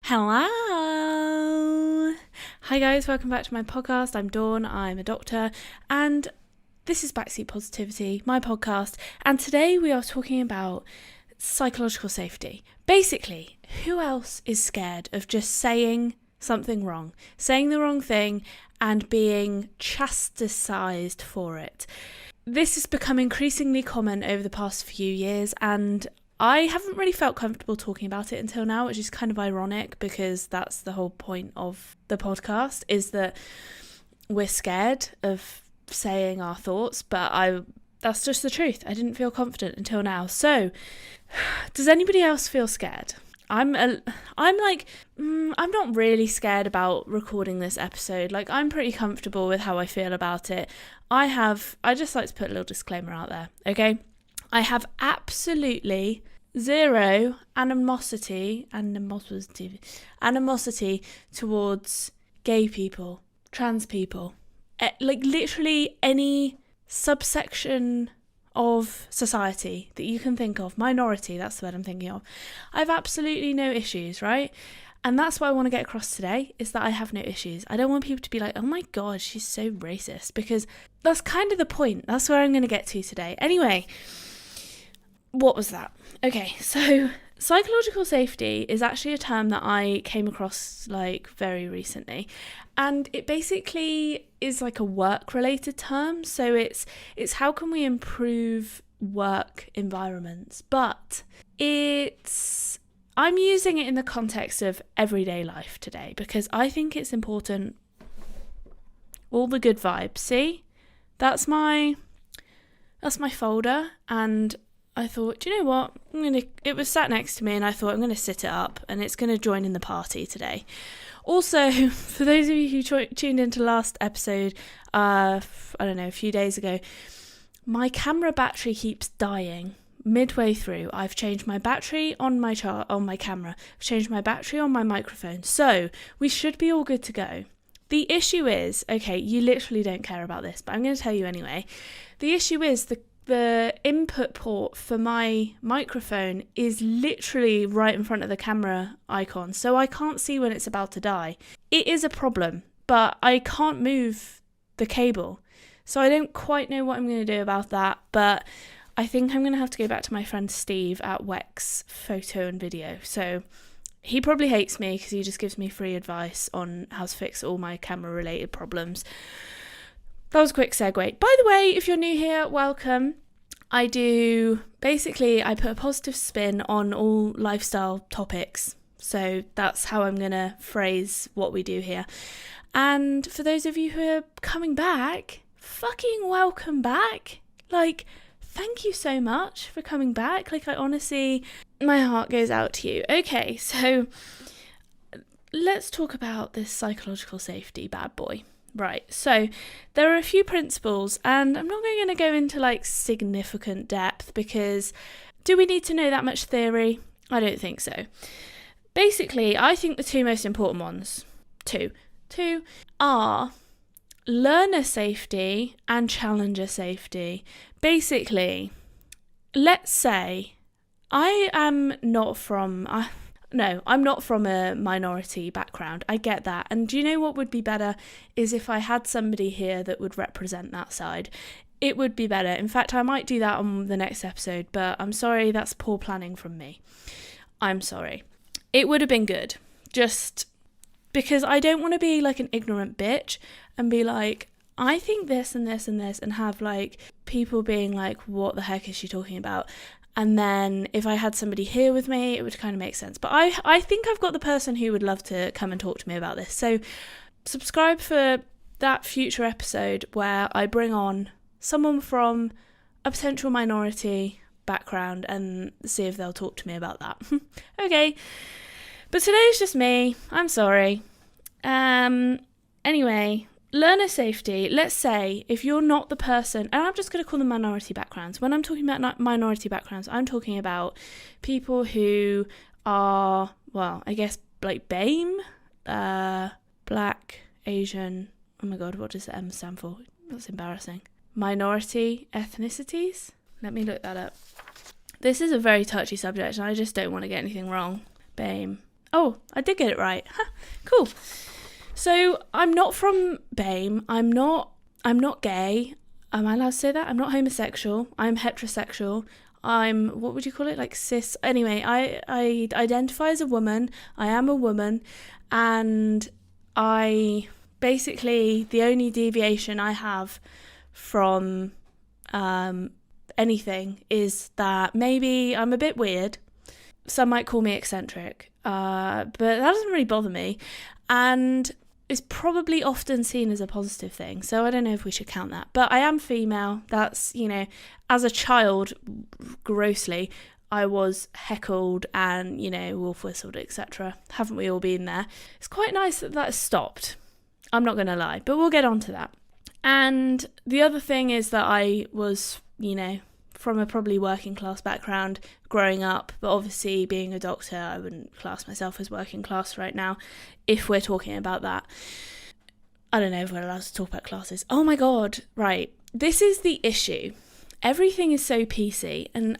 Hello! Hi guys, welcome back to my podcast. I'm Dawn, I'm a doctor, and this is Backseat Positivity, my podcast, and today we are talking about psychological safety. Basically, who else is scared of just saying something wrong, saying the wrong thing, and being chastised for it? This has become increasingly common over the past few years, and I haven't really felt comfortable talking about it until now, which is kind of ironic because that's the whole point of the podcast, is that we're scared of saying our thoughts, but that's just the truth. I didn't feel confident until now. So, does anybody else feel scared? I'm not really scared about recording this episode. Like, I'm pretty comfortable with how I feel about it. I just like to put a little disclaimer out there, okay? I have absolutely zero animosity towards gay people, trans people, like literally any subsection of society that you can think of. Minority, that's the word I'm thinking of. I have absolutely no issues, right? And that's what I want to get across today, is that I have no issues. I don't want people to be like, oh my God, she's so racist, because that's kind of the point. That's where I'm going to get to today. Anyway, what was that? Okay, so psychological safety is actually a term that I came across like very recently, and it basically is like a work-related term. So it's how can we improve work environments, but I'm using it in the context of everyday life today because I think it's important. All the good vibes. See, that's my folder, and I thought, do you know what? It was sat next to me, and I thought I'm going to sit it up, and it's going to join in the party today. Also, for those of you who tuned into last episode, a few days ago, my camera battery keeps dying midway through. I've changed my battery on my camera. I've changed my battery on my microphone. So we should be all good to go. The issue is, okay, you literally don't care about this, but I'm going to tell you anyway. The issue is the input port for my microphone is literally right in front of the camera icon, so I can't see when it's about to die. It is a problem, but I can't move the cable, so I don't quite know what I'm going to do about that, but I think I'm going to have to go back to my friend Steve at Wex Photo and Video. So he probably hates me because he just gives me free advice on how to fix all my camera related problems. That was a quick segue. By the way, if you're new here, welcome. I put a positive spin on all lifestyle topics. So that's how I'm going to phrase what we do here. And for those of you who are coming back, fucking welcome back. Like, thank you so much for coming back. Like, I honestly, my heart goes out to you. Okay, so let's talk about this psychological safety bad boy. Right, so there are a few principles, and I'm not going to go into like significant depth because do we need to know that much theory? I don't think so. Basically, I think the two most important ones, two are learner safety and challenger safety. Basically, let's say I'm not from a minority background. I get that. And do you know what would be better is if I had somebody here that would represent that side. It would be better. In fact, I might do that on the next episode, but I'm sorry, that's poor planning from me. I'm sorry. It would have been good. Just because I don't want to be like an ignorant bitch and be like, I think this and this and this, and have like people being like, what the heck is she talking about? And then if I had somebody here with me, it would kind of make sense. But I think I've got the person who would love to come and talk to me about this. So subscribe for that future episode where I bring on someone from a potential minority background and see if they'll talk to me about that. Okay. But today's just me. I'm sorry. Anyway, learner safety. Let's say if you're not the person, and I'm just going to call them minority backgrounds. When I'm talking about minority backgrounds, I'm talking about people who are, well, I guess like BAME, Black, Asian. Oh my God, what does the M stand for? That's embarrassing. Minority ethnicities. Let me look that up. This is a very touchy subject, and I just don't want to get anything wrong. BAME. Oh, I did get it right. Huh, cool. So I'm not from BAME. I'm not gay. Am I allowed to say that? I'm not homosexual. I'm heterosexual. I'm, what would you call it? Like cis. Anyway, I identify as a woman. I am a woman. And I basically, the only deviation I have from anything is that maybe I'm a bit weird. Some might call me eccentric. But that doesn't really bother me. And is probably often seen as a positive thing. So I don't know if we should count that. But I am female. That's, as a child, grossly, I was heckled and, wolf whistled, etc. Haven't we all been there? It's quite nice that that's stopped. I'm not going to lie. But we'll get on to that. And the other thing is that I was, from a probably working class background growing up, but obviously being a doctor, I wouldn't class myself as working class right now if we're talking about that. I don't know if we're allowed to talk about classes. Oh my god, right. This is the issue. Everything is so PC and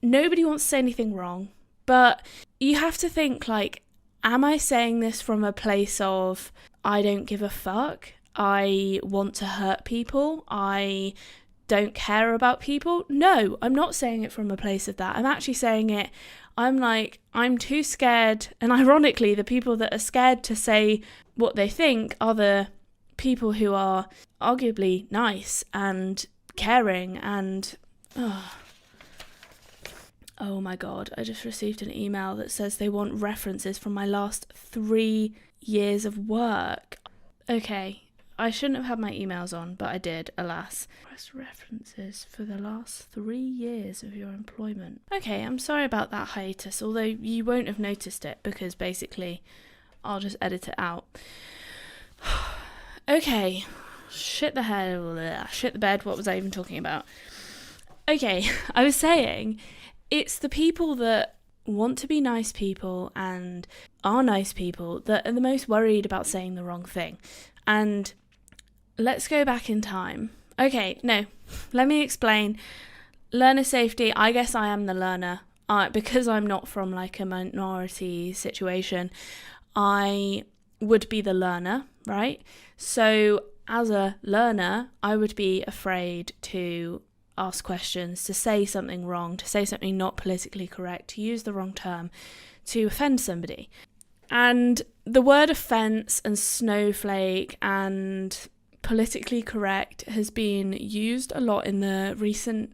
nobody wants to say anything wrong, but you have to think am I saying this from a place of I don't give a fuck? I want to hurt people? I don't care about people? No, I'm not saying it from a place of that. I'm actually saying it, I'm too scared. And ironically, the people that are scared to say what they think are the people who are arguably nice and caring and... Oh my god, I just received an email that says they want references from my last 3 years of work. Okay, I shouldn't have had my emails on, but I did, alas. Request references for the last 3 years of your employment. Okay, I'm sorry about that hiatus, although you won't have noticed it because basically I'll just edit it out. Okay, shit the bed, what was I even talking about? Okay, I was saying it's the people that want to be nice people and are nice people that are the most worried about saying the wrong thing. And let's go back in time. Okay, no, let me explain. Learner safety, I guess I am the learner. Because I'm not from a minority situation, I would be the learner, right? So as a learner, I would be afraid to ask questions, to say something wrong, to say something not politically correct, to use the wrong term, to offend somebody. And the word offence and snowflake and politically correct has been used a lot in the recent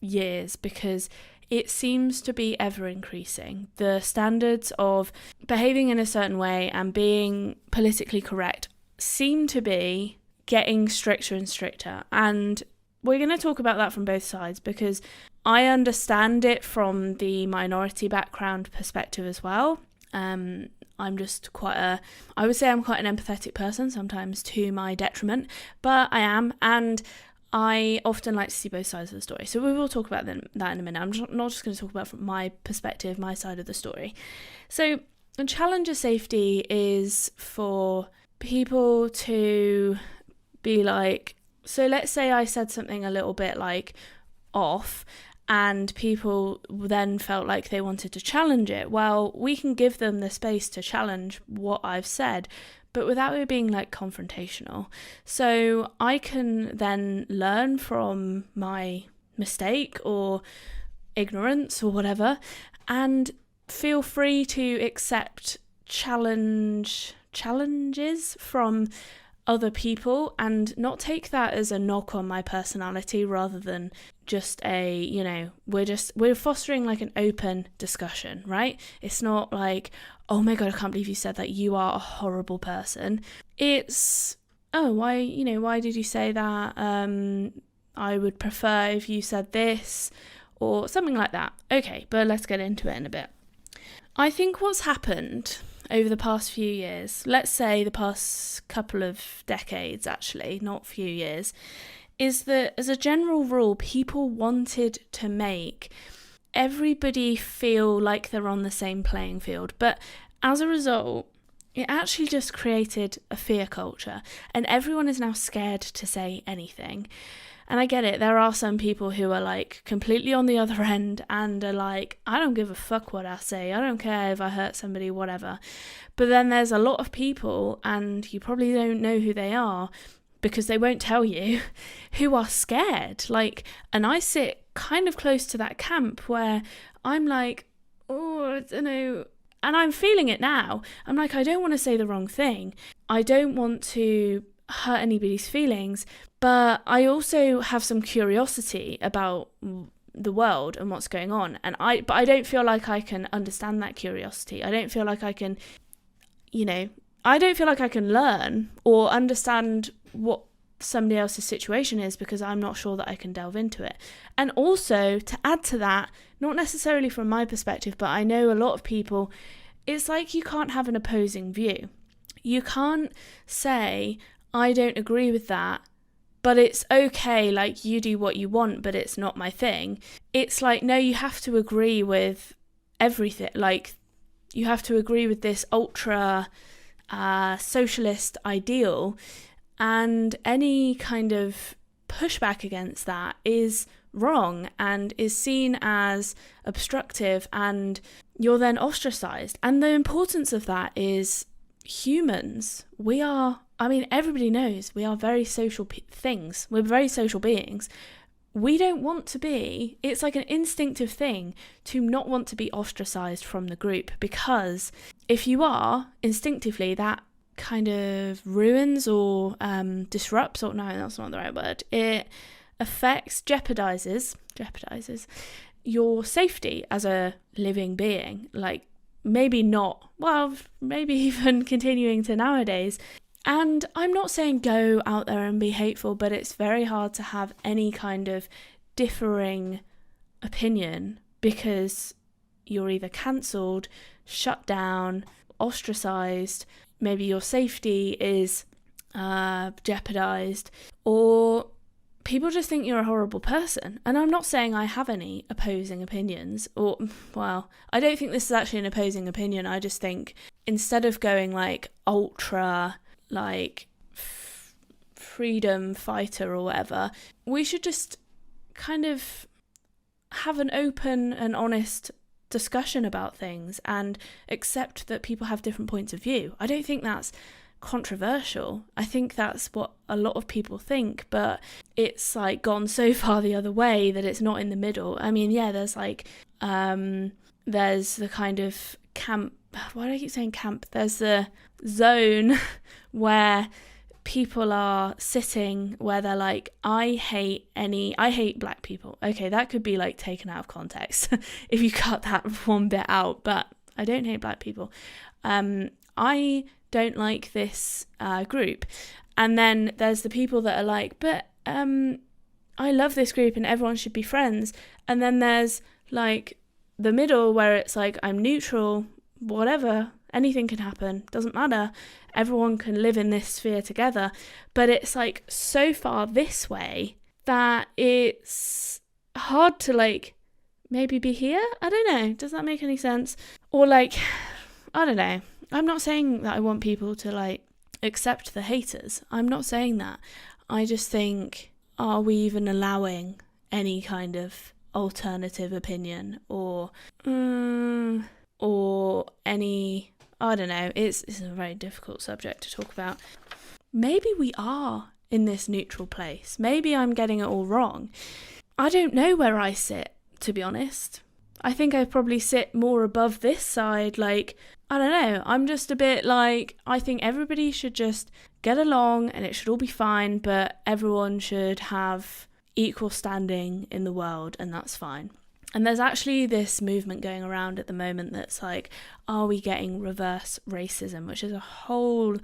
years because it seems to be ever increasing. The standards of behaving in a certain way and being politically correct seem to be getting stricter and stricter. And we're going to talk about that from both sides because I understand it from the minority background perspective as well. I'm just I would say I'm quite an empathetic person, sometimes to my detriment, but I am, and I often like to see both sides of the story. So we will talk about that in a minute. I'm not just going to talk about from my perspective, my side of the story. So challenger safety is for people to be so let's say I said something a little bit off, and people then felt like they wanted to challenge it. Well, we can give them the space to challenge what I've said, but without it being confrontational. So I can then learn from my mistake or ignorance or whatever, and feel free to accept challenges from other people and not take that as a knock on my personality rather than just we're fostering an open discussion, right? It's not oh my god, I can't believe you said that, you are a horrible person. It's why did you say that? I would prefer if you said this or something like that. Okay, but let's get into it in a bit. I think what's happened over the past few years, let's say the past couple of decades actually, not few years, is that as a general rule, people wanted to make everybody feel like they're on the same playing field. But as a result, it actually just created a fear culture, and everyone is now scared to say anything. And I get it, there are some people who are like completely on the other end and are like, I don't give a fuck what I say, I don't care if I hurt somebody, whatever. But then there's a lot of people, and you probably don't know who they are because they won't tell you, who are scared. Like, and I sit kind of close to that camp where I'm like, oh, I don't know. And I'm feeling it now. I'm like, I don't want to say the wrong thing. I don't want to hurt anybody's feelings. But I also have some curiosity about the world and what's going on. But I don't feel like I can understand that curiosity. I don't feel like I can, I don't feel like I can learn or understand what somebody else's situation is because I'm not sure that I can delve into it. And also, to add to that, not necessarily from my perspective, but I know a lot of people, it's like you can't have an opposing view. You can't say, I don't agree with that, but it's okay, like, you do what you want, but it's not my thing. It's like, no, you have to agree with everything. Like, you have to agree with this ultra socialist ideal, and any kind of pushback against that is wrong and is seen as obstructive, and you're then ostracized. And the importance of that is humans. Everybody knows we are very social things. We're very social beings. We don't want to be, it's like an instinctive thing to not want to be ostracized from the group, because if you are, instinctively, that kind of ruins or disrupts, or no, that's not the right word. It jeopardizes your safety as a living being. Like, maybe even continuing to nowadays. And I'm not saying go out there and be hateful, but it's very hard to have any kind of differing opinion because you're either cancelled, shut down, ostracized, maybe your safety is jeopardized, or people just think you're a horrible person. And I'm not saying I have any opposing opinions, I don't think this is actually an opposing opinion. I just think instead of going like ultra, like freedom fighter or whatever, we should just kind of have an open and honest discussion about things and accept that people have different points of view. I don't think that's controversial. I think that's what a lot of people think, but it's like gone so far the other way that it's not in the middle. I mean, yeah, there's like there's the kind of camp, why do I keep saying camp? There's the zone where people are sitting where they're like, I hate black people. Okay, that could be like taken out of context if you cut that one bit out, but I don't hate black people. I don't like this group. And then there's the people that are like, but I love this group and everyone should be friends. And then there's like the middle where it's like, I'm neutral, whatever, anything can happen, doesn't matter, everyone can live in this sphere together. But it's like so far this way that it's hard to like maybe be here. I don't know, does that make any sense? Or like, I don't know, I'm not saying that I want people to like accept the haters, I'm not saying that. I just think, are we even allowing any kind of alternative opinion or any, I don't know, it's a very difficult subject to talk about. Maybe we are in this neutral place. Maybe I'm getting it all wrong. I don't know where I sit, to be honest. I think I probably sit more above this side, like, I don't know, I'm just a bit like, I think everybody should just get along and it should all be fine, but everyone should have equal standing in the world and that's fine. And there's actually this movement going around at the moment that's like, are we getting reverse racism, which is a whole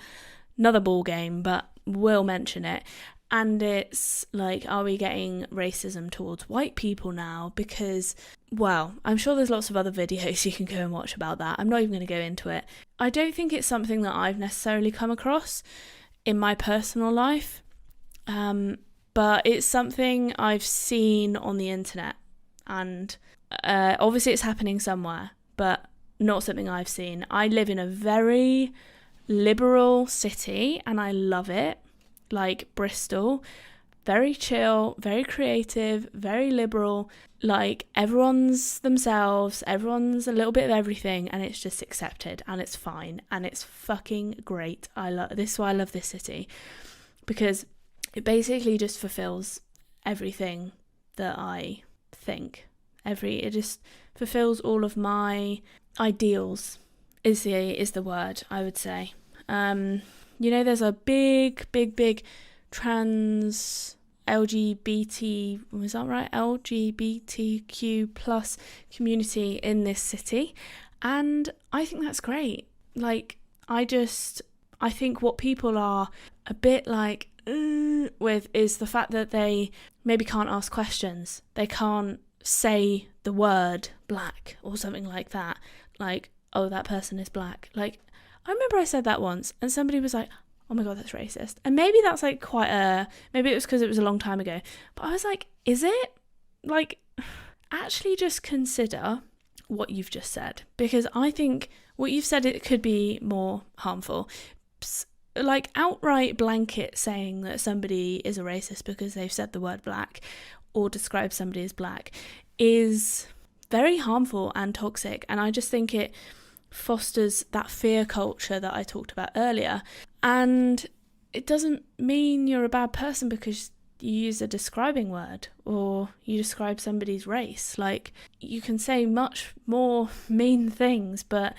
another ball game, but we'll mention it. And it's like, are we getting racism towards white people now? Because, well, I'm sure there's lots of other videos you can go and watch about that. I'm not even going to go into it. I don't think it's something that I've necessarily come across in my personal life. But it's something I've seen on the internet. And obviously it's happening somewhere, but not something I've seen. I live in a very liberal city and I love it. Like Bristol, very chill, very creative, very liberal. Like, everyone's themselves, everyone's a little bit of everything, and it's just accepted, and it's fine, and it's fucking great. This is why I love this city, because it basically just fulfills everything that I think. It just fulfills all of my ideals, is the word, I would say. There's a big trans LGBT, was that right? LGBTQ plus community in this city, and I think that's great. Like, I think what people are a bit like with is the fact that they maybe can't ask questions. They can't say the word black or something like that. Like, oh, that person is black. Like, I remember I said that once and somebody was like, oh my God, that's racist. And maybe that's like maybe it was because it was a long time ago. But I was like, is it? Like, actually just consider what you've just said. Because I think what you've said, it could be more harmful. Like, outright blanket saying that somebody is a racist because they've said the word black or described somebody as black is very harmful and toxic. And I just think it fosters that fear culture that I talked about earlier. And it doesn't mean you're a bad person because you use a describing word or you describe somebody's race. Like, you can say much more mean things, but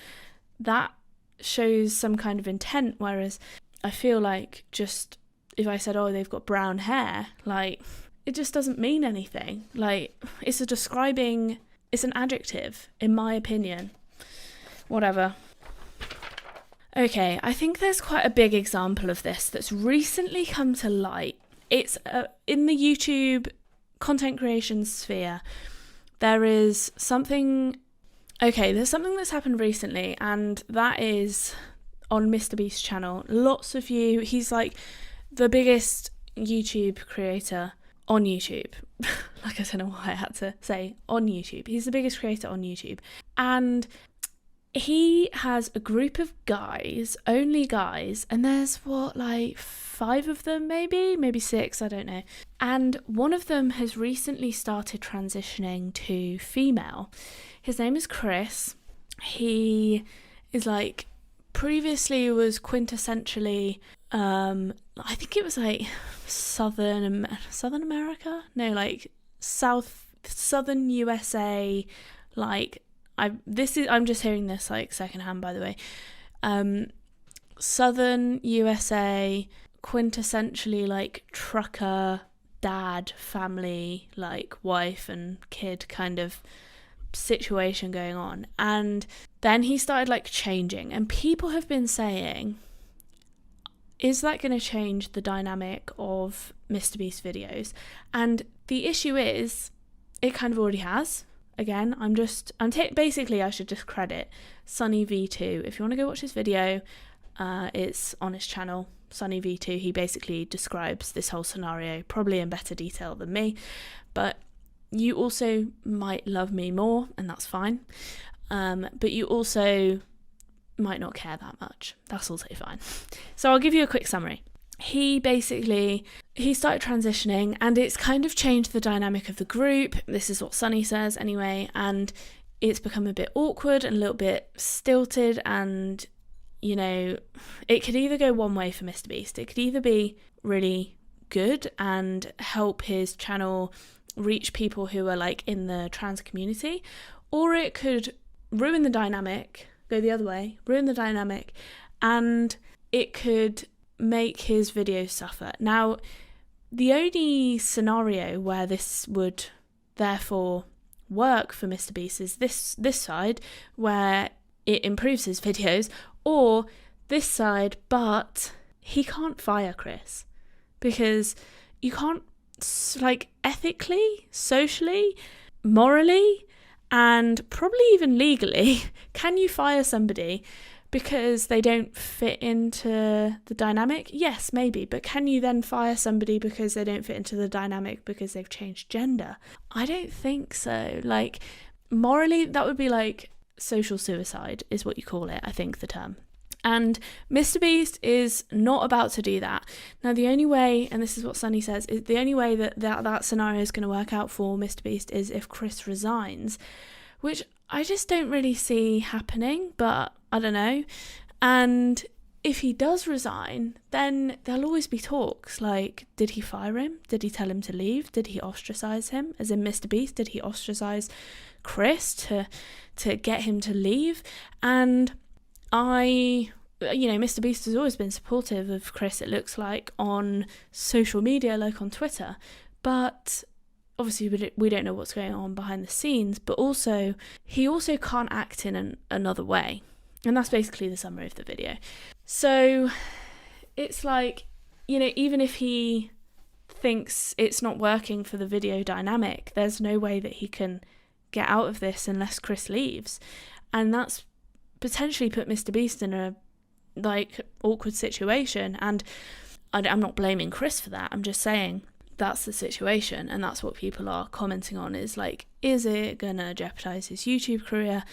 that shows some kind of intent. Whereas I feel like just if I said, oh, they've got brown hair, like, it just doesn't mean anything. Like, it's an adjective, in my opinion. Whatever. Okay, I think there's quite a big example of this that's recently come to light. It's in the YouTube content creation sphere. There's something that's happened recently, and that is on MrBeast's channel. Lots of you, he's like the biggest YouTube creator on YouTube. Like, I don't know why I had to say on YouTube. He's the biggest creator on YouTube. And he has a group of guys, only guys, and there's 5 of them, maybe 6, I don't know. And one of them has recently started transitioning to female. His name is Chris. He is like, previously was quintessentially, I think it was like Southern America? No, like Southern USA, like, I'm just hearing this like secondhand, by the way. Southern USA, quintessentially like trucker, dad, family, like wife and kid kind of situation going on. And then he started like changing, and people have been saying, is that going to change the dynamic of MrBeast videos? And the issue is, it kind of already has. Again, basically I should just credit Sunny V2. If you want to go watch his video, it's on his channel, Sunny V2. He basically describes this whole scenario probably in better detail than me, but you also might love me more, and that's fine. But you also might not care that much. That's also fine. So I'll give you a quick summary. He started transitioning, and it's kind of changed the dynamic of the group. This is what Sunny says anyway, and it's become a bit awkward and a little bit stilted, and it could either go one way for MrBeast. It could either be really good and help his channel reach people who are like in the trans community, or it could ruin the dynamic, go the other way, ruin the dynamic, and it could make his videos suffer. Now, the only scenario where this would therefore work for MrBeast is this side, where it improves his videos, or this side, but he can't fire Chris, because you can't, like, ethically, socially, morally, and probably even legally, can you fire somebody because they don't fit into the dynamic? Yes, maybe, but can you then fire somebody because they don't fit into the dynamic because they've changed gender? I don't think so. Like, morally, that would be like social suicide is what you call it, I think, the term. And Mr. Beast is not about to do that. Now, the only way, and this is what Sunny says, is the only way that scenario is going to work out for Mr. Beast is if Chris resigns, which I just don't really see happening, but I don't know. And if he does resign, then there'll always be talks like, did he fire him? Did he tell him to leave? Did he ostracize him? As in Mr. Beast, did he ostracize Chris to get him to leave? And Mr. Beast has always been supportive of Chris, it looks like, on social media, like on Twitter. But obviously we don't know what's going on behind the scenes, but also he also can't act in another way. And that's basically the summary of the video. So it's like, even if he thinks it's not working for the video dynamic, there's no way that he can get out of this unless Chris leaves. And that's potentially put Mr. Beast in a awkward situation. And I'm not blaming Chris for that. I'm just saying that's the situation, and that's what people are commenting on, is like, is it gonna jeopardize his YouTube career?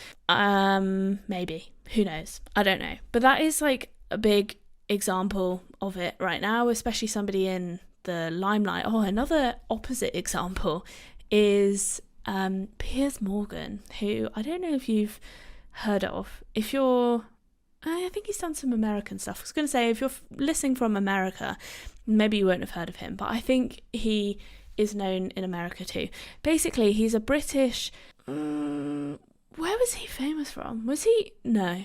Maybe. Who knows? I don't know. But that is like a big example of it right now, especially somebody in the limelight. Oh, another opposite example is Piers Morgan, who I don't know if you've heard of. If you're, I think he's done some American stuff. I was going to say, if you're listening from America, maybe you won't have heard of him, but I think he is known in America too. Basically, he's a British, where was he famous from? Was he? No.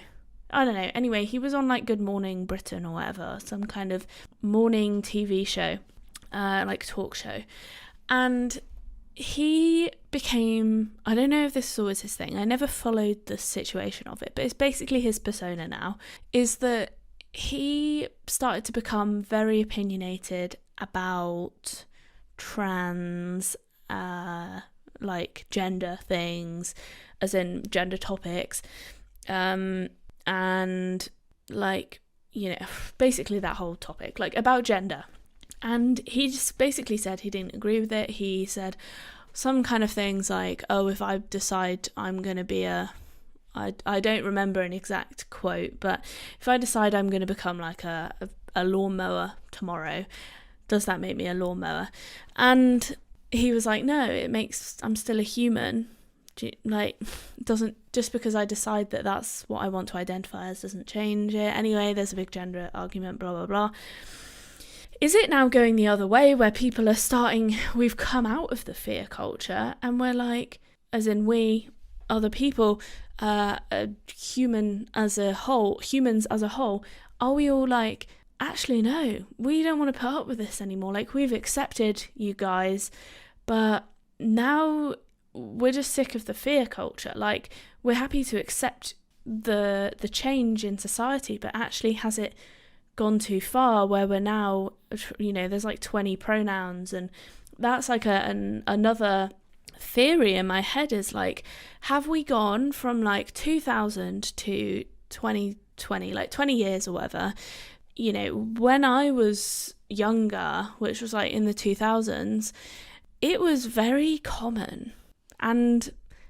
I don't know. Anyway, he was on like Good Morning Britain or whatever, some kind of morning TV show, like talk show. And he became, I don't know if this is always his thing, I never followed the situation of it, but it's basically his persona now, is that he started to become very opinionated about trans, gender things, as in gender topics, and basically that whole topic, like about gender. And he just basically said he didn't agree with it. He said some kind of things like, oh, if I decide I'm going to be I don't remember an exact quote, but if I decide I'm going to become like a lawnmower tomorrow, does that make me a lawnmower? And he was like, no, I'm still a human. Doesn't, just because I decide that that's what I want to identify as doesn't change it. Anyway, there's a big gender argument, blah, blah, blah. Is it now going the other way where people are we've come out of the fear culture and we're like, as in we, other people, humans as a whole, are we all like, actually no, we don't want to put up with this anymore. Like, we've accepted you guys, but now we're just sick of the fear culture. Like, we're happy to accept the change in society, but actually has it gone too far where we're now, there's like 20 pronouns, and that's like another theory in my head is like, have we gone from like 2000 to 2020, like 20 years or whatever? When I was younger, which was like in the 2000s, it was very common and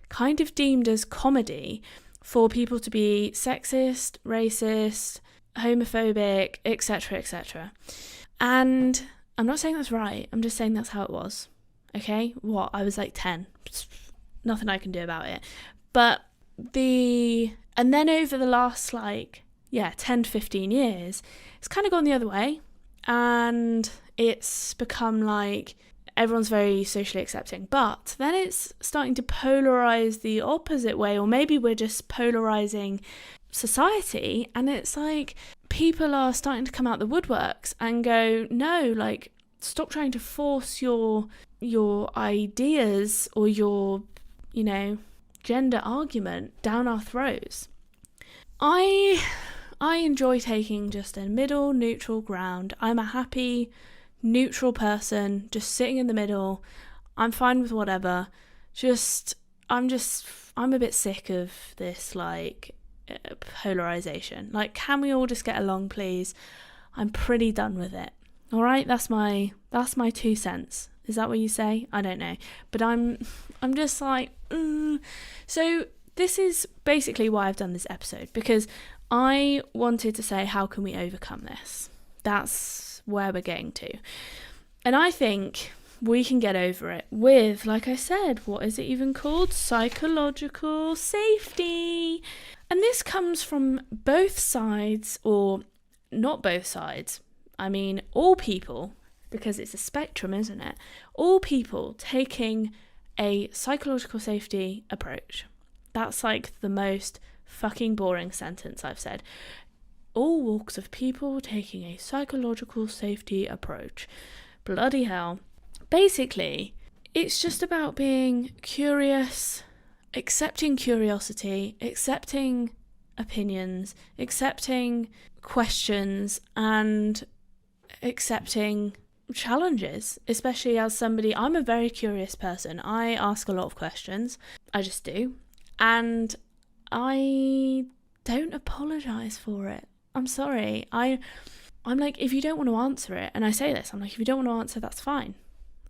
kind of deemed as comedy for people to be sexist, racist, homophobic, etc., etc. And I'm not saying that's right, I'm just saying that's how it was. Okay, I was like 10, nothing I can do about it. But and then over the last 10 to 15 years, it's kind of gone the other way, and it's become like everyone's very socially accepting, but then it's starting to polarize the opposite way, or maybe we're just polarizing society, and it's like people are starting to come out the woodworks and go, no, like, stop trying to force your ideas or your gender argument down our throats. I enjoy taking just a middle neutral ground. I'm a happy neutral person, just sitting in the middle. I'm fine with whatever. I'm a bit sick of this polarization. Like, can we all just get along, please? I'm pretty done with it. All right, that's my 2 cents. Is that what you say? I don't know, but I'm just like, So this is basically why I've done this episode, because I wanted to say, how can we overcome this? That's where we're getting to. And I think we can get over it with, like I said, what is it even called? Psychological safety. And this comes from both sides, or not both sides. I mean, all people, because it's a spectrum, isn't it? All people taking a psychological safety approach. That's like the most fucking boring sentence I've said. All walks of people taking a psychological safety approach. Bloody hell. Basically, it's just about being curious, accepting curiosity, accepting opinions, accepting questions, and accepting challenges, especially as somebody, I'm a very curious person. I ask a lot of questions. I just do. And I don't apologise for it. I'm sorry. I'm like, if you don't want to answer it, and I say this, I'm like, if you don't want to answer, that's fine.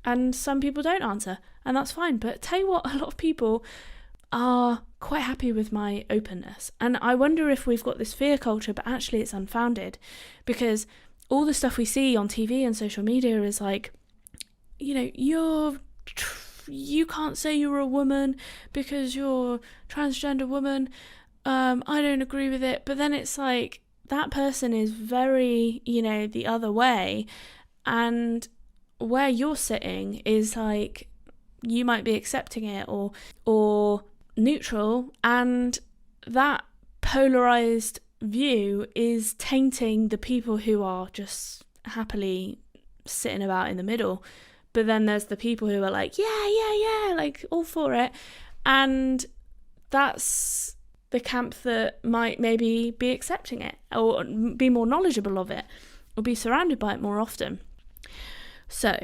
And some people don't answer, and that's fine. But tell you what, a lot of people are quite happy with my openness. And I wonder if we've got this fear culture, but actually it's unfounded, because all the stuff we see on TV and social media is like, you know, you can't say you're a woman because you're a transgender woman. I don't agree with it. But then it's like, that person is very, the other way. And where you're sitting is like, you might be accepting it or neutral. And that polarized view is tainting the people who are just happily sitting about in the middle. But then there's the people who are like, yeah, like all for it. And that's the camp that might maybe be accepting it or be more knowledgeable of it or be surrounded by it more often. So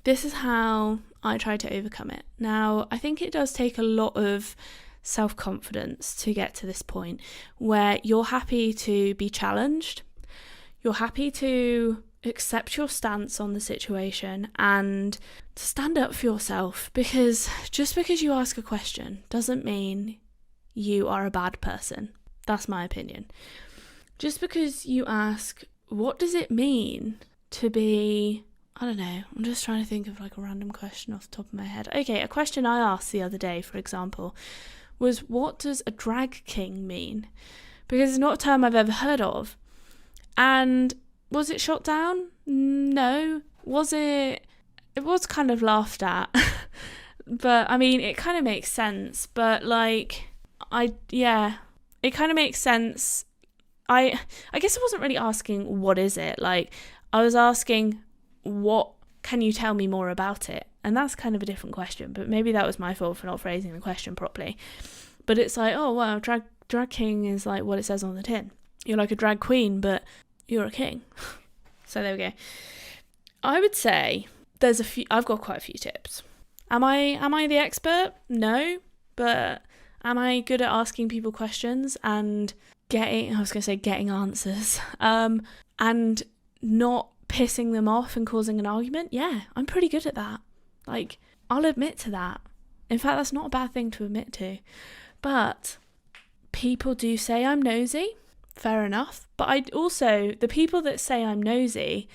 this is how I try to overcome it. Now, I think it does take a lot of self-confidence to get to this point where you're happy to be challenged, you're happy to accept your stance on the situation and to stand up for yourself, because just because you ask a question doesn't mean you are a bad person. That's my opinion. Just because you ask, what does it mean to be, I don't know, I'm just trying to think of like a random question off the top of my head. Okay, a question I asked the other day, for example, was, what does a drag king mean? Because it's not a term I've ever heard of. And was it shot down? No. Was it? It was kind of laughed at. But I mean, it kind of makes sense. But like, it kind of makes sense. I guess I wasn't really asking what is it. Like, I was asking, what can you tell me more about it? And that's kind of a different question, but maybe that was my fault for not phrasing the question properly. But it's like, oh, well, drag king is like what it says on the tin. You're like a drag queen, but you're a king. So there we go. I would say I've got quite a few tips. Am I the expert? No, but am I good at asking people questions and getting answers, and not pissing them off and causing an argument? Yeah, I'm pretty good at that. Like, I'll admit to that. In fact, that's not a bad thing to admit to. But people do say I'm nosy. Fair enough. But the people that say I'm nosy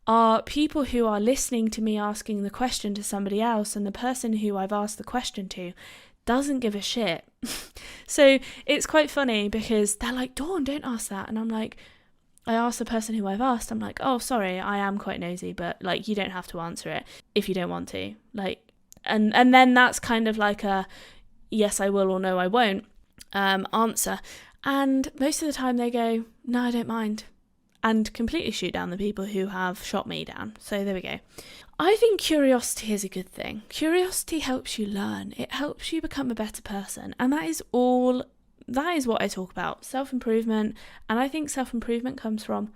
are people who are listening to me asking the question to somebody else, and the person who I've asked the question to doesn't give a shit. So it's quite funny because they're like, Dawn, don't ask that. And I'm like, I asked the person who I've asked, I'm like, oh, sorry, I am quite nosy, but like, you don't have to answer it if you don't want to. Like, and then that's kind of like a yes, I will, or no, I won't answer. And most of the time they go, no, I don't mind, and completely shoot down the people who have shot me down. So there we go. I think curiosity is a good thing. Curiosity helps you learn. It helps you become a better person. And that is what I talk about, self-improvement. And I think self-improvement comes from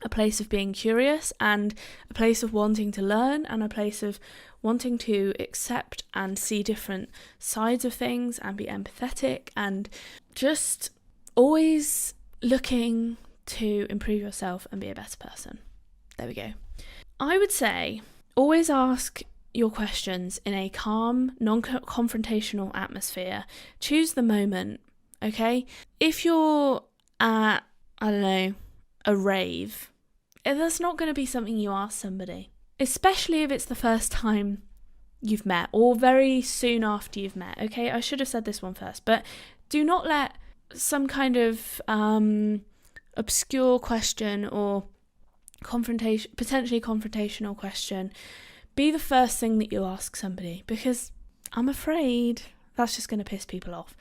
a place of being curious and a place of wanting to learn and a place of wanting to accept and see different sides of things and be empathetic and just always looking to improve yourself and be a better person. There we go. I would say always ask your questions in a calm, non-confrontational atmosphere. Choose the moment, okay? If you're at, I don't know, a rave, that's not going to be something you ask somebody, especially if it's the first time you've met or very soon after you've met. Okay, I should have said this one first, but do not let some kind of obscure question or potentially confrontational question be the first thing that you ask somebody, because I'm afraid that's just going to piss people off.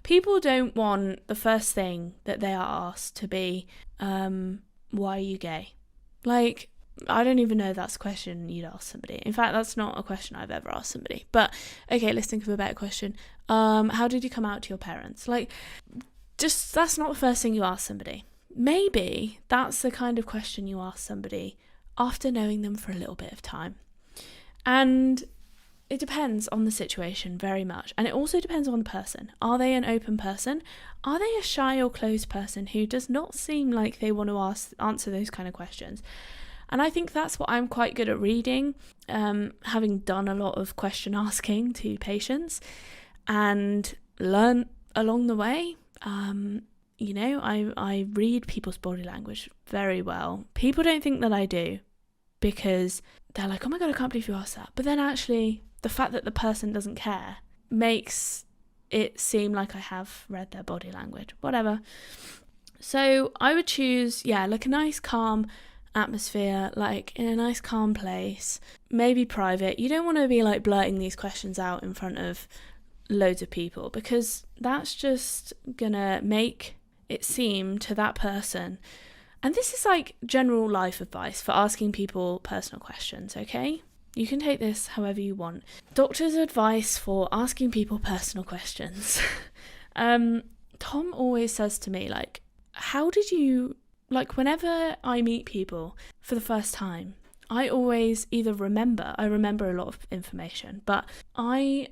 People don't want the first thing that they are asked to be, why are you gay? Like, I don't even know if that's a question you'd ask somebody. In fact, that's not a question I've ever asked somebody. But, okay, let's think of a better question. How did you come out to your parents? Like, just, that's not the first thing you ask somebody. Maybe that's the kind of question you ask somebody after knowing them for a little bit of time. And it depends on the situation very much. And it also depends on the person. Are they an open person? Are they a shy or closed person who does not seem like they want to answer those kind of questions? And I think that's what I'm quite good at reading, having done a lot of question asking to patients and learn along the way. I read people's body language very well. People don't think that I do because they're like, oh my God, I can't believe you asked that. But then actually, the fact that the person doesn't care makes it seem like I have read their body language. Whatever. So I would choose, like a nice calm atmosphere, like in a nice calm place, maybe private. You don't want to be like blurting these questions out in front of loads of people, because that's just gonna make it seem to that person, and this is like general life advice for asking people personal questions, okay? You can take this however you want. Doctor's advice for asking people personal questions. Tom always says to me, like, how did you, like, whenever I meet people for the first time, I always either remember a lot of information, but I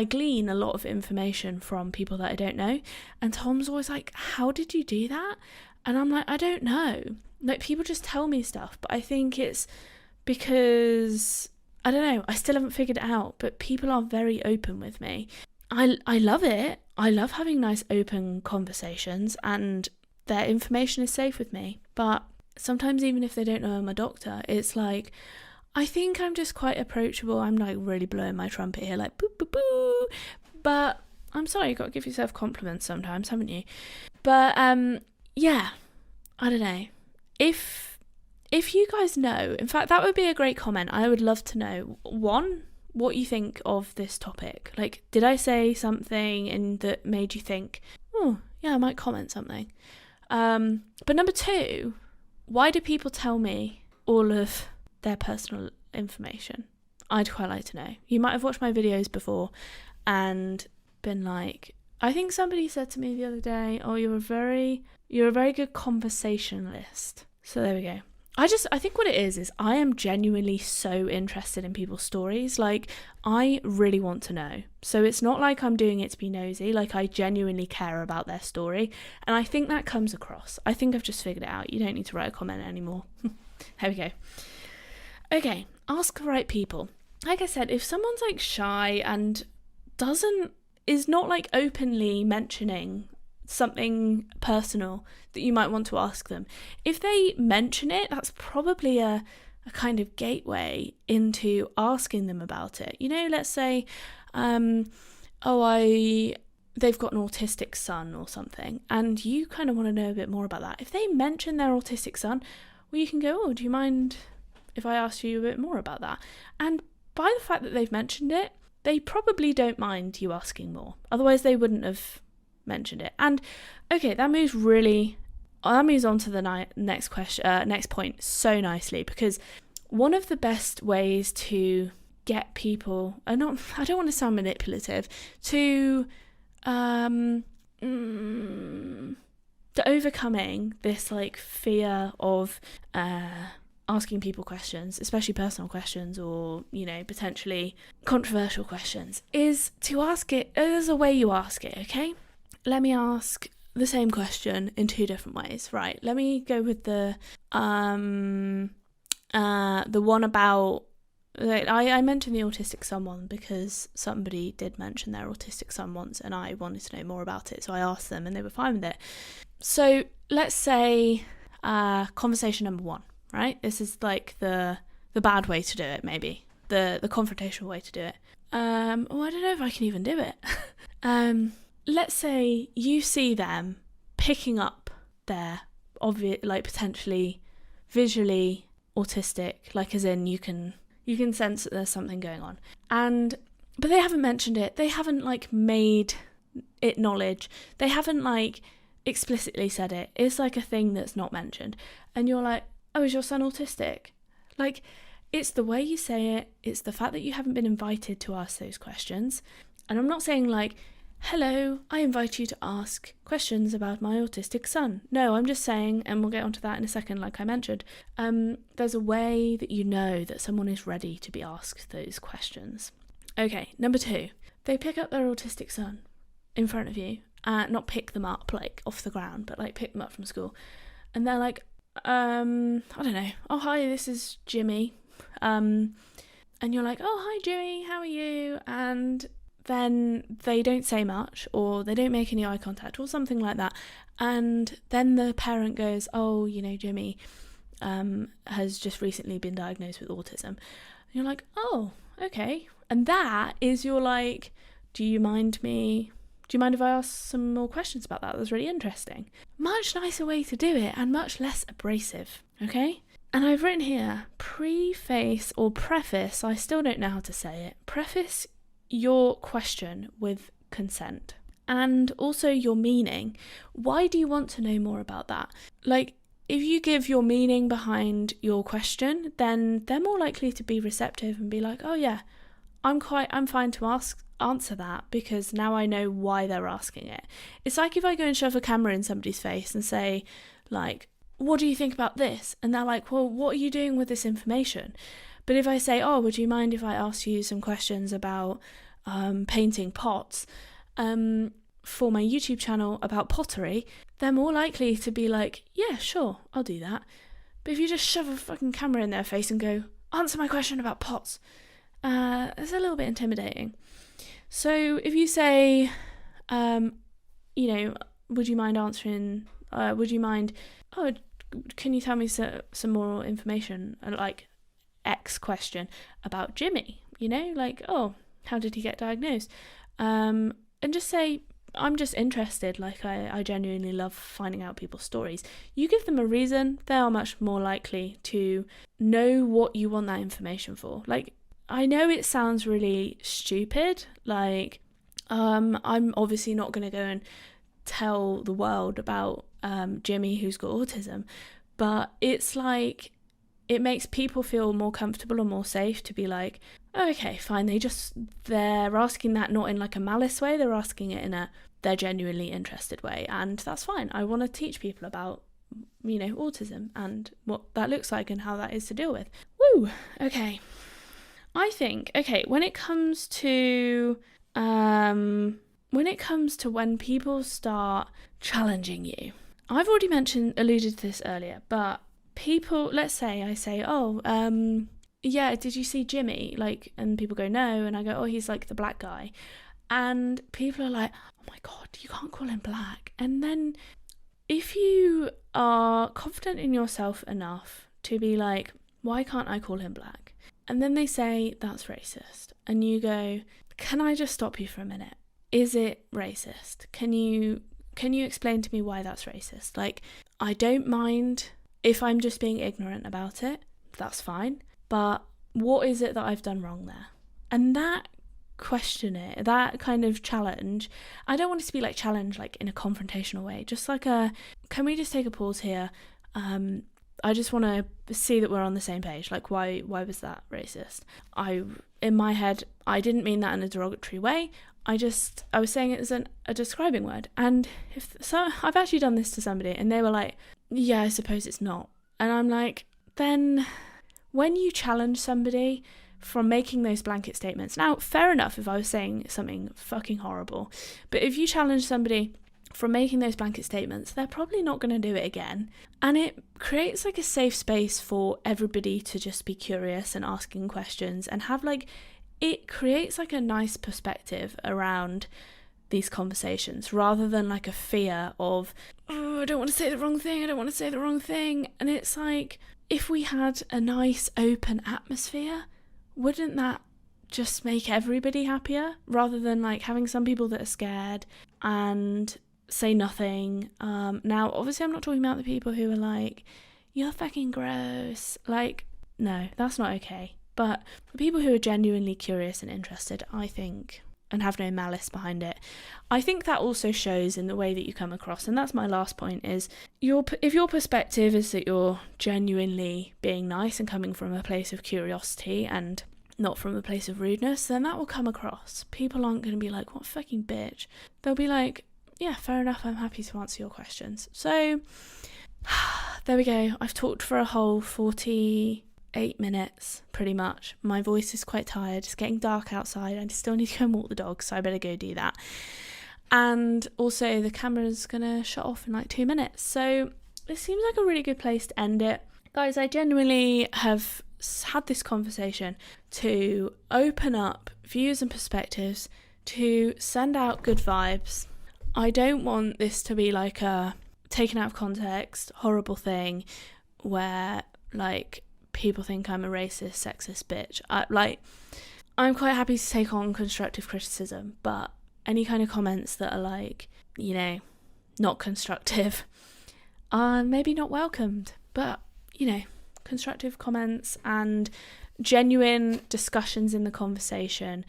glean a lot of information from people that I don't know. And Tom's always like, how did you do that? And I'm like, I don't know. Like, people just tell me stuff, but I think it's because, I don't know, I still haven't figured it out, but people are very open with me. I love it. I love having nice open conversations, and their information is safe with me. But sometimes, even if they don't know I'm a doctor, it's like, I think I'm just quite approachable. I'm like really blowing my trumpet here, like boo boo boo. But I'm sorry, you've got to give yourself compliments sometimes, haven't you? But yeah, I don't know. If you guys know, in fact, that would be a great comment. I would love to know, one, what you think of this topic. Like, did I say something that made you think, oh yeah, I might comment something? But number two, why do people tell me all of their personal information? I'd quite like to know. You might have watched my videos before and been like, I think somebody said to me the other day, oh, you're a very good conversationalist. So there we go. I think what it is I am genuinely so interested in people's stories. Like, I really want to know. So it's not like I'm doing it to be nosy. Like, I genuinely care about their story. And I think that comes across. I think I've just figured it out. You don't need to write a comment anymore. There we go. Okay, ask the right people. Like I said, if someone's like shy and is not like openly mentioning something personal that you might want to ask them, if they mention it, that's probably a kind of gateway into asking them about it. You know, let's say, they've got an autistic son or something, and you kind of want to know a bit more about that. If they mention their autistic son, well, you can go, oh, do you mind if I ask you a bit more about that? And by the fact that they've mentioned it, they probably don't mind you asking more. Otherwise, they wouldn't have mentioned it. And okay, that moves on to the next point so nicely, because one of the best ways to get people, I don't want to sound manipulative, to overcoming this like fear of asking people questions, especially personal questions or, you know, potentially controversial questions, is to ask it. There's a way you ask it, okay? Let me ask the same question in two different ways, right? Let me go with the one about I mentioned the autistic son one because somebody did mention their autistic son once and I wanted to know more about it, so I asked them and they were fine with it. So let's say conversation number 1, right? This is like the bad way to do it, maybe the confrontational way to do it. I don't know if I can even do it. Let's say you see them picking up their obvious, like potentially visually autistic, like as in you can sense that there's something going on, but they haven't mentioned it. They haven't like made it knowledge. They haven't like explicitly said it. It's like a thing that's not mentioned, and you're like, oh, is your son autistic? Like, it's the way you say it. It's the fact that you haven't been invited to ask those questions. And I'm not saying like, hello, I invite you to ask questions about my autistic son. No, I'm just saying, and we'll get onto that in a second, like I mentioned, there's a way that you know that someone is ready to be asked those questions. Okay, number 2, they pick up their autistic son in front of you, not pick them up like off the ground, but like pick them up from school. And they're like, I don't know, oh, hi, this is Jimmy. And you're like, oh, hi, Jimmy, how are you? And then they don't say much, or they don't make any eye contact or something like that. And then the parent goes, oh, you know, Jimmy has just recently been diagnosed with autism. And you're like, oh, okay. And that is your like, do you mind if I ask some more questions about that? That was really interesting. Much nicer way to do it and much less abrasive, okay? And I've written here, preface or preface, I still don't know how to say it, preface your question with consent and also your meaning. Why do you want to know more about that? Like, if you give your meaning behind your question, then they're more likely to be receptive and be like, oh yeah, I'm fine to answer that because now I know why they're asking it. It's like if I go and shove a camera in somebody's face and say like, what do you think about this? And they're like, well, what are you doing with this information? But if I say, oh, would you mind if I ask you some questions about painting pots for my YouTube channel about pottery, they're more likely to be like, yeah, sure, I'll do that. But if you just shove a fucking camera in their face and go, answer my question about pots, it's a little bit intimidating. So if you say, you know, would you mind, oh, can you tell me some more information, like X question about Jimmy, you know, like, oh, how did he get diagnosed? And just say, I'm just interested, like I genuinely love finding out people's stories. You give them a reason, they are much more likely to know what you want that information for. Like, I know it sounds really stupid, like I'm obviously not going to go and tell the world about Jimmy who's got autism, but it's like it makes people feel more comfortable or more safe to be like, oh, okay, fine, they're asking that not in like a malice way, they're asking it in they're genuinely interested way, and that's fine. I want to teach people about, you know, autism and what that looks like and how that is to deal with. Woo, okay. I think, okay, when it comes to when people start challenging you, I've already alluded to this earlier, but people, let's say I say, oh, yeah, did you see Jimmy? Like, and people go, no, and I go, oh, he's like the black guy. And people are like, oh my God, you can't call him black. And then if you are confident in yourself enough to be like, why can't I call him black? And then they say, that's racist. And you go, can I just stop you for a minute? Is it racist? Can you explain to me why that's racist? Like, I don't mind if I'm just being ignorant about it. That's fine. But what is it that I've done wrong there? And that that kind of challenge, I don't want it to be like challenge like in a confrontational way. Just like can we just take a pause here? I just want to see that we're on the same page. Like, why was that racist? In my head, I didn't mean that in a derogatory way. I was saying it as a describing word. And I've actually done this to somebody and they were like, yeah, I suppose it's not. And I'm like, then when you challenge somebody from making those blanket statements, now, fair enough if I was saying something fucking horrible, but if you challenge somebody from making those blanket statements, they're probably not going to do it again. And it creates like a safe space for everybody to just be curious and asking questions and have like, it creates like a nice perspective around these conversations rather than like a fear of, oh, I don't want to say the wrong thing. And it's like, if we had a nice open atmosphere, wouldn't that just make everybody happier rather than like having some people that are scared and say nothing? Now, obviously, I'm not talking about the people who are like, you're fucking gross. Like, no, that's not okay. But the people who are genuinely curious and interested, I think, and have no malice behind it, I think that also shows in the way that you come across. And that's my last point, is if your perspective is that you're genuinely being nice and coming from a place of curiosity and not from a place of rudeness, then that will come across. People aren't going to be like, what fucking bitch. They'll be like, yeah, fair enough, I'm happy to answer your questions. So there we go. I've talked for a whole 48 minutes, pretty much. My voice is quite tired. It's getting dark outside. I still need to go and walk the dog, so I better go do that. And also the camera's going to shut off in like 2 minutes. So it seems like a really good place to end it. Guys, I genuinely have had this conversation to open up views and perspectives, to send out good vibes. I don't want this to be like a taken out of context, horrible thing where like people think I'm a racist, sexist bitch. I'm quite happy to take on constructive criticism, but any kind of comments that are like, you know, not constructive are maybe not welcomed. But, you know, constructive comments and genuine discussions in the conversation.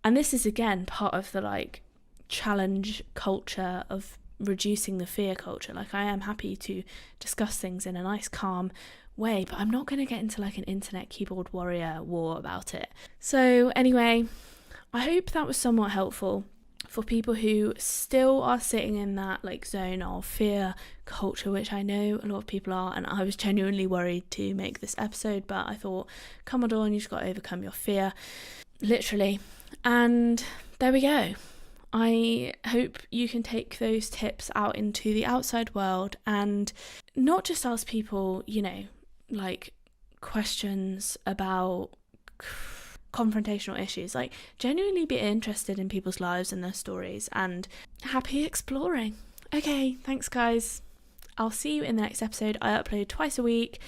And this is, again, part of the like challenge culture of reducing the fear culture. Like, I am happy to discuss things in a nice, calm way, but I'm not going to get into like an internet keyboard warrior war about it. So anyway, I hope that was somewhat helpful for people who still are sitting in that like zone of fear culture, which I know a lot of people are, and I was genuinely worried to make this episode, but I thought, come on, Dawn, you just got to overcome your fear, literally. And there we go. I hope you can take those tips out into the outside world and not just ask people, you know, like questions about confrontational issues. Like, genuinely be interested in people's lives and their stories, and happy exploring. Okay, thanks guys. I'll see you in the next episode. I upload twice a week,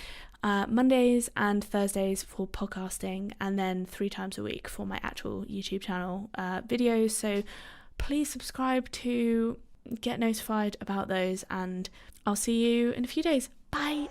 Mondays and Thursdays for podcasting, and then 3 times a week for my actual YouTube channel videos. So please subscribe to get notified about those, and I'll see you in a few days. Bye.